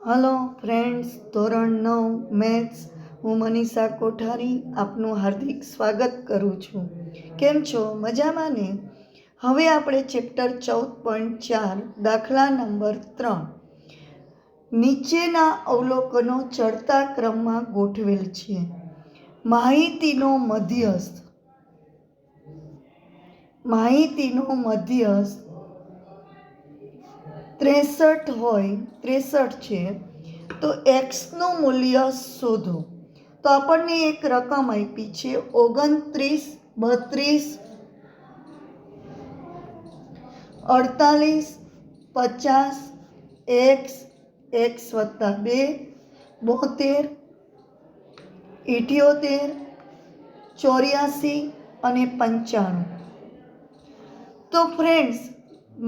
Hello friends, ધોરણ 9 maths. હું મનીષા કોઠારી આપનું હાર્દિક સ્વાગત કરું છું. કેમ છો? મજામાં ને? હવે આપણે ચેપ્ટર 14.4 દાખલા નંબર 3 નીચેના અવલોકનો ચડતા ક્રમમાં ગોઠવેલ છે. માહિતીનો મધ્યસ્થ 63 હોય, 63 છે, તો એક્સનું મૂલ્ય શોધો. તો આપણને એક રકમ આપી છે 29, 32, 48, 50, x વત્તા 2, 72, 78, 84 અને 95. તો ફ્રેન્ડ્સ,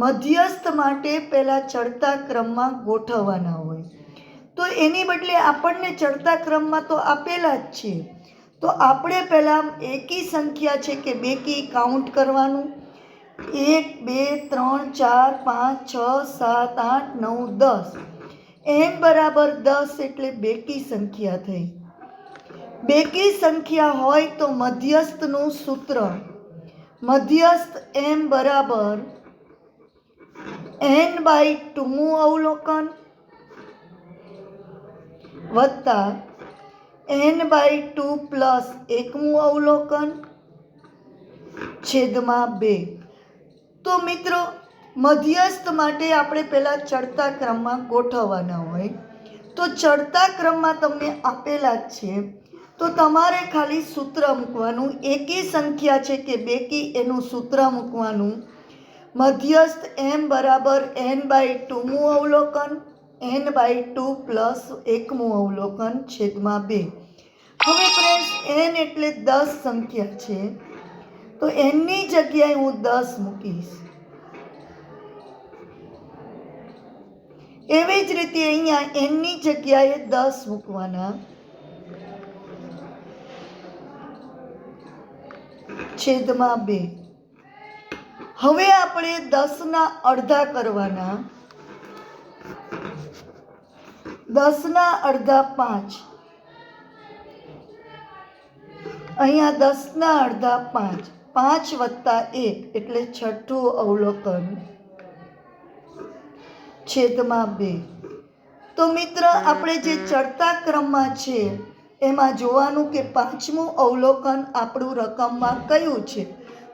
મધ્યસ્થ માટે પહેલાં ચડતા ક્રમમાં ગોઠવવાના હોય. તો એની બદલે આપણને ચડતા ક્રમમાં તો આપેલા જ છે. તો આપણે પહેલાં એકી સંખ્યા છે કે બેકી કાઉન્ટ કરવાનું. 1, 2, 3, 4, 5, 6, 7, 8, 9, 10. n બરાબર 10 એટલે બેકી સંખ્યા થઈ. બેકી સંખ્યા હોય તો મધ્યસ્થનું સૂત્ર મધ્યસ્થ m બરાબર n/2 અવલોકન વત્તા n/2 પ્લસ 1 અવલોકન છેદમાં 2. તો મિત્રો, મધ્યસ્થ માટે આપણે પહેલાં ચડતા ક્રમમાં ગોઠવવાના હોય. તો ચડતા ક્રમમાં તમને આપેલા જ છે. તો તમારે ખાલી સૂત્ર મૂકવાનું. એકી સંખ્યા છે કે બેકી એનું સૂત્ર મૂકવાનું. મધ્યસ્થ m બરાબર n/2 અવલોકન, n/2 પ્લસ 1 અવલોકન છેદમાં 2. હવે ફ્રેન્ડ્સ, n એટલે 10 સંખ્યા છે, તો nની જગ્યાએ હું 10 મૂકીશ. એવી જ રીતે અહીંયા nની જગ્યાએ 10 મૂકવાના છેદમાં 2. હવે આપણે 10ના અડધા કરવાના. 10ના અડધા 5. અહીંયા 10ના અડધા 5. 5 વત્તા 1 એટલે છઠ્ઠું અવલોકન છેદમાં 2. તો મિત્ર, આપણે જે ચડતા ક્રમમાં છે એમાં જોવાનું કે 5મું અવલોકન આપણું રકમમાં કયું છે.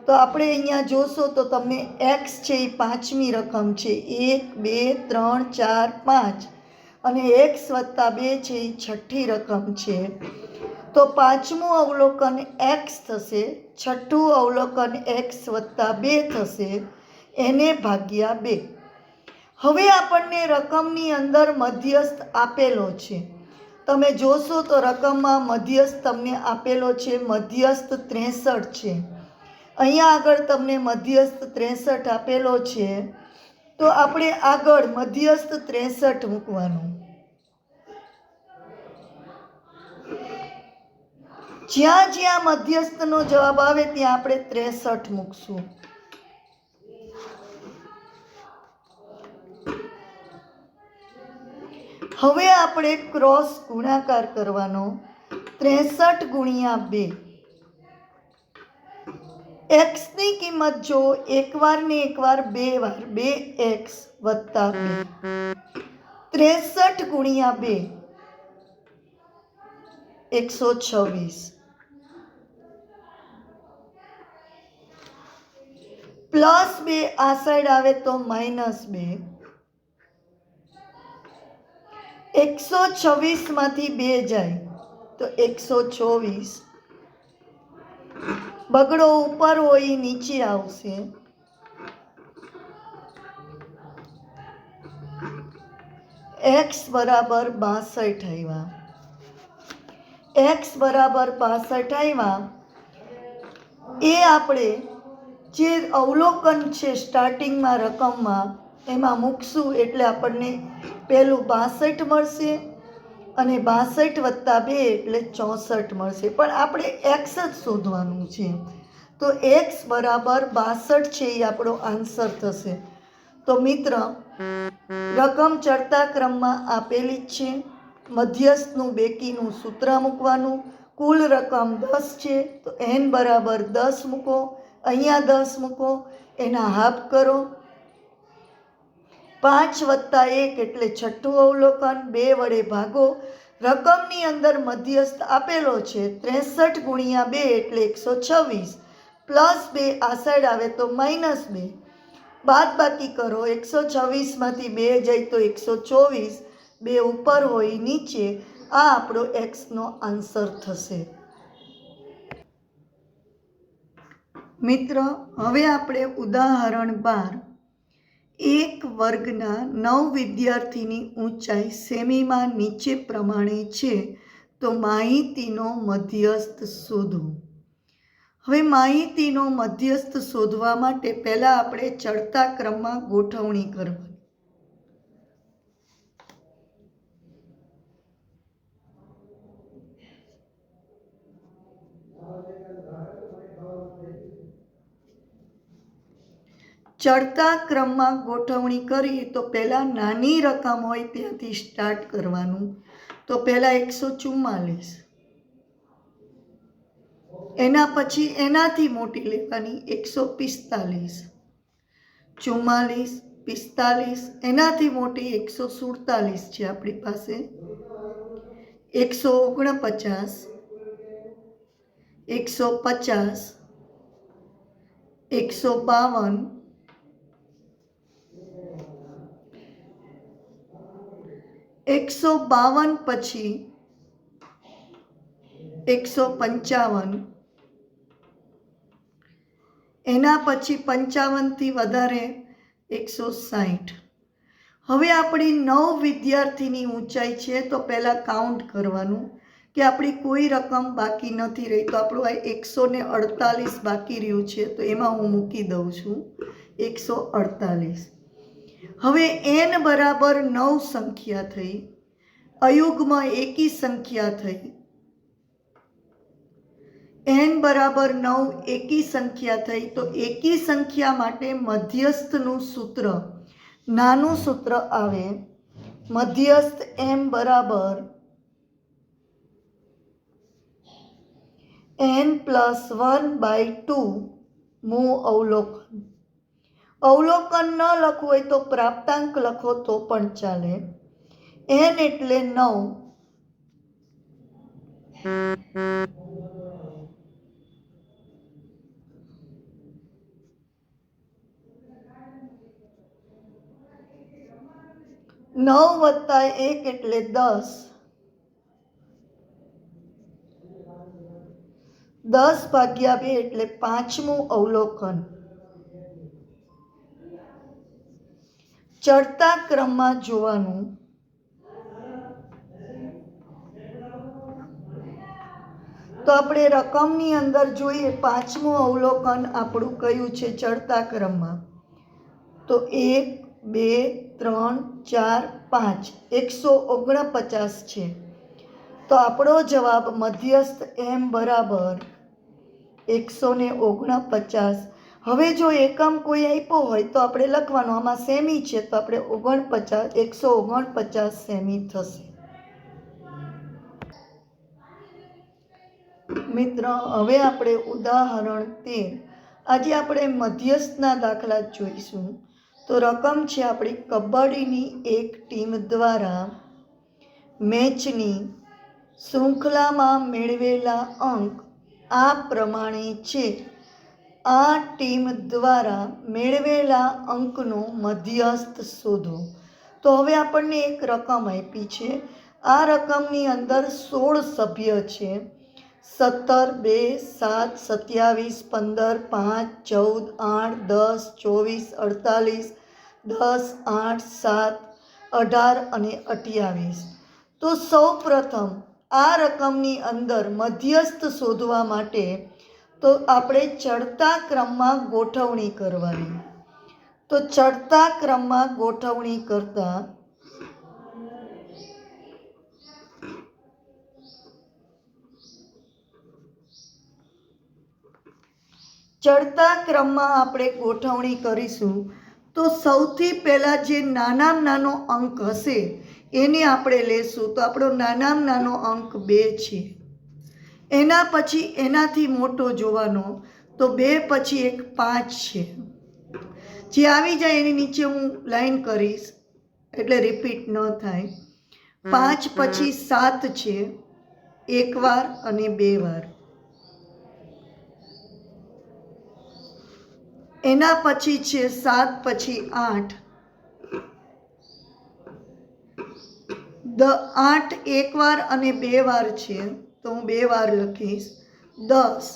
તો આપણે અહીંયા જોશો તો તમને x છે એ 5મી રકમ છે. 1, 2, 3, 4, 5 અને x વત્તા 2 છે એ છઠ્ઠી રકમ છે. તો 5મું અવલોકન x થશે, છઠ્ઠું અવલોકન x વત્તા 2 થશે, એને ભાગ્યા 2. હવે આપણને રકમની અંદર મધ્યસ્થ આપેલો છે. તમે જોશો તો રકમમાં મધ્યસ્થ તમને આપેલો છે. મધ્યસ્થ 63 છે. અહીંયા આગળ તમને મધ્યસ્થ 63 આપેલો છે. તો આપણે આગળ મધ્યસ્થ 63 મૂકવાનું. જ્યાં જ્યાં મધ્યસ્થનો જવાબ આવે ત્યાં આપણે 63 મૂકશું. હવે આપણે ક્રોસ ગુણાકાર કરવાનો. 63 ગુણ્યા 2. એક્સની કિંમત જો એકવાર ને એકવાર 2 વાર, 2x વત્તા 2. 63 ગુણ્યા 2 126 પ્લસ 2 આ સાઈડ આવે તો -2. 126 માંથી 2 જાય તો 124. બગડો ઉપર હોય એ નીચે આવશે. x બરાબર 62 આવ્યા. x બરાબર 62 આવ્યા. એ આપણે જે અવલોકન છે સ્ટાર્ટિંગમાં રકમમાં એમાં મૂકશું એટલે આપણને પહેલું 62 મળશે અને 62 વત્તા 2 એટલે 64 મળશે. પણ આપણે x જ શોધવાનું છે. તો x બરાબર 62 છે એ આપણો આન્સર થશે. તો મિત્ર, રકમ ચડતા ક્રમમાં આપેલી જ છે. મધ્યસ્થનું બેકીનું સૂત્ર મૂકવાનું. કુલ રકમ 10 છે તો n બરાબર 10 મૂકો. અહીંયા 10 મૂકો, એના હાફ કરો. 5 વત્તા 1 એટલે છઠ્ઠું અવલોકન. 2 વડે ભાગો. રકમની અંદર મધ્યસ્થ આપેલો છે 63 ગુણ્યા 2 એટલે 126, પ્લસ 2 આ સાઈડ આવે તો -2. બાદ બાકી કરો. 126માંથી 2 જાય તો 124. 2 ઉપર હોય નીચે. આ આપણો એક્સનો આન્સર થશે. મિત્રો, હવે આપણે ઉદાહરણ 12. એક વર્ગના 9 વિદ્યાર્થીની ઊંચાઈ સેમીમાં નીચે પ્રમાણે છે તો માહિતીનો મધ્યસ્થ શોધો. હવે માહિતીનો મધ્યસ્થ શોધવા માટે પહેલાં આપણે ચડતા ક્રમમાં ગોઠવણી કરવાની. ચડતા ક્રમમાં ગોઠવણી કરીએ તો પહેલાં નાની રકમ હોય ત્યાંથી સ્ટાર્ટ કરવાનું. તો પહેલાં 144, એના પછી એનાથી મોટી લેવાની 145, 44, 45, એનાથી મોટી 147 છે આપણી પાસે, 149, 150, 152, 152 પછી 155, એના પછી 55થી વધારે 160. હવે આપણી 9 વિદ્યાર્થીની ઊંચાઈ છે તો પહેલાં કાઉન્ટ કરવાનું કે આપણી કોઈ રકમ બાકી નથી રહી. તો આપણું આ 148 બાકી રહ્યું છે તો એમાં હું મૂકી દઉં છું 148. હવે n બરાબર 9 સંખ્યા થઈ, અયુગ્મ એકી સંખ્યા થઈ. n બરાબર 9 એકી સંખ્યા થઈ તો એકી સંખ્યા માટે મધ્યસ્થનું સૂત્ર, નાનું સૂત્ર આવે મધ્યસ્થ m બરાબર n+1/2 મૂ અવલોકન. અવલોકન ન લખવું હોય તો પ્રાપ્તાંક લખો તો પણ ચાલે. n એટલે 9. નવ વત્તા 1 એટલે 10. 10 ભાગ્યા 2 એટલે 5મું અવલોકન. ચડતા ક્રમમાં જોવાનું. તો આપણે રકમની અંદર જોઈએ 5મું અવલોકન આપણું કયું છે ચડતા ક્રમમાં. તો 1, 2, 3, 4, 5, 149 છે. તો આપણો જવાબ મધ્યસ્થ m બરાબર 149. હવે જો એકમ કોઈ આપ્યો હોય તો આપણે લખવાનું, આમાં સેમી છે તો આપણે 149 સેમી થશે. મિત્ર, હવે આપણે ઉદાહરણ 13. આજે આપણે મધ્યસ્થના દાખલા જોઈશું. તો રકમ છે આપણી કબડ્ડીની એક ટીમ દ્વારા મેચની શૃંખલામાં મેળવેલા અંક આ પ્રમાણે છે. આ ટીમ દ્વારા મેળવેલા અંકનો મધ્યસ્થ શોધો. તો હવે આપણને એક રકમ આપી છે. આ રકમની અંદર 16 સભ્ય છે. 17, 2, 7, 27, 15, 5, 14, 8, 10, 24, 48, 10, 8, 7, 18 અને 28. તો સૌ પ્રથમ આ રકમની અંદર મધ્યસ્થ શોધવા માટે તો આપણે ચડતા ક્રમમાં ગોઠવણી કરવાની. તો ચડતા ક્રમમાં ગોઠવણી કરતા ચડતા ક્રમમાં આપણે ગોઠવણી કરીશું. તો સૌથી પહેલાં જે નાનામાં નાનો અંક હશે એને આપણે લેશું. તો આપણો નાનામાં નાનો અંક 2 છે. એના પછી એનાથી મોટો જોવાનો, તો 2 પછી એક 5 છે. જે આવી જાય એની નીચે હું લાઈન કરીશ એટલે રિપીટ ન થાય. 5 પછી 7 છે, એક વાર અને 2 વાર. એના પછી છે 7 પછી 8. 8 એક વાર અને 2 વાર છે, તો હું 2 વાર લખીશ. 10.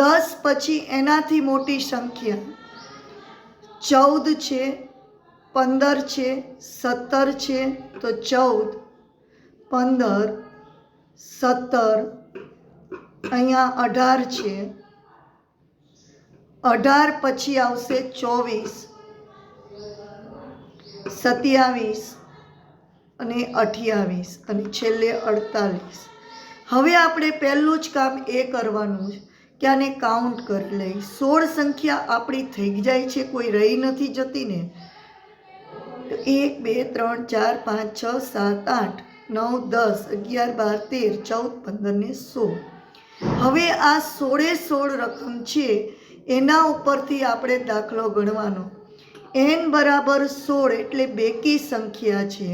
10 પછી એનાથી મોટી સંખ્યા 14 છે, 15 છે, 17 છે, તો 14, 15, 17, અહીંયા 18 છે. 18 પછી આવશે 24, 27 અને 28 અને છેલ્લે 48. હવે આપણે પહેલું જ કામ એ કરવાનું છે કે આને કાઉન્ટ કરી લઈ. 16 સંખ્યા આપણી થઈ જાય છે, કોઈ રહી નથી જતી ને. 1 2 3 4 5 6 7 8 9 10 11 12 13 14 15 ને 16. હવે આ 16 રકમ છે એના ઉપરથી આપણે દાખલો ગણવાનો. n બરાબર 16 એટલે બેકી સંખ્યા છે.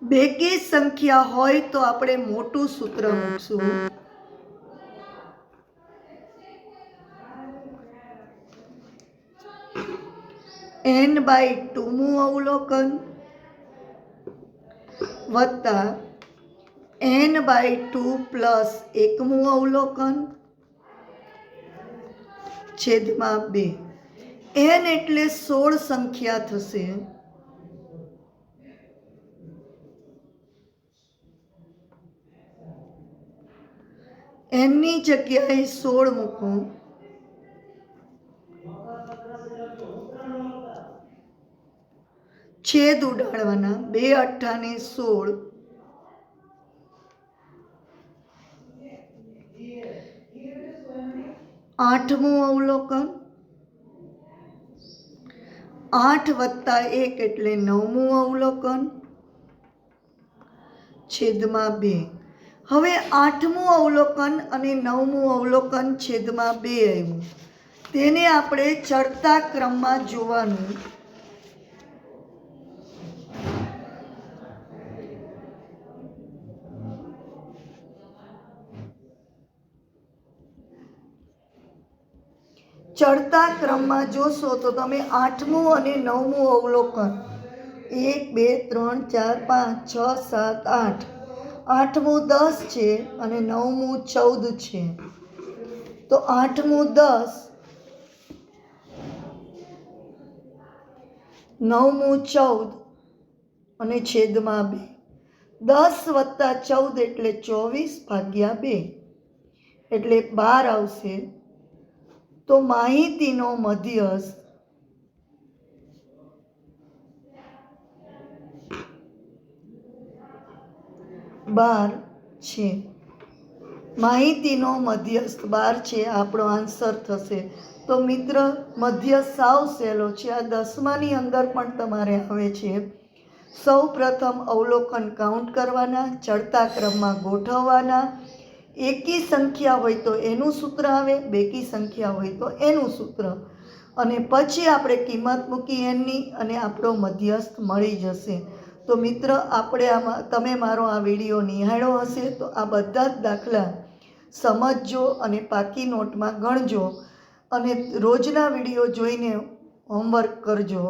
બેકી સંખ્યા હોય તો આપણે મોટું સૂત્ર મૂકશું. n/2 મું અવલોકન વત્તા n/2 પ્લસ 1 મું અવલોકન છેદમાં 2. n એટલે 16 સંખ્યા થશે. n ની જગ્યાએ 16 મૂકો. છેદ ઉડાડવાના. 2 8 ને 16. 8મું અવલોકન. 8 વત્તા 1 એટલે 9મું અવલોકન છેદમાં 2. હવે 8મું અવલોકન અને 9મું અવલોકન છેદમાં 2 આવ્યું. તેને આપણે ચડતા ક્રમમાં જોવાનું. ચડતા ક્રમમાં જોશો તો તમે 8મું અને 9મું અવલોકન 1 2 3 4 5 6 7 8. 8મું 10 છે અને 9મું 14 છે. તો 8મું 10, 9મું 14 અને છેદમાં 2. 10 વત્તા 14 એટલે 24 ભાગ્યા 2 એટલે 12 આવશે. તો માહિતીનો મધ્યસ્થ 12 છે. માહિતીનો મધ્યસ્થ 12 છે, આપણો આન્સર થશે. તો મિત્ર, મધ્યસ્થ સાવ સહેલો છે. આ 10માની અંદર પણ તમારે આવે છે. સૌ પ્રથમ અવલોકન કાઉન્ટ કરવાના, ચડતા ક્રમમાં ગોઠવવાના. એકી સંખ્યા હોય તો એનું સૂત્ર આવે, બેકી સંખ્યા હોય તો એનું સૂત્ર, અને પછી આપણે કિંમત મૂકી એની અને આપણો મધ્યસ્થ મળી જશે. તો મિત્ર, આપણે તમે મારો આ વિડીયો નિહાળ્યો હશે તો આ બધા જ દાખલા સમજજો અને પાકી નોટમાં ગણજો અને રોજના વિડીયો જોઈને હોમવર્ક કરજો.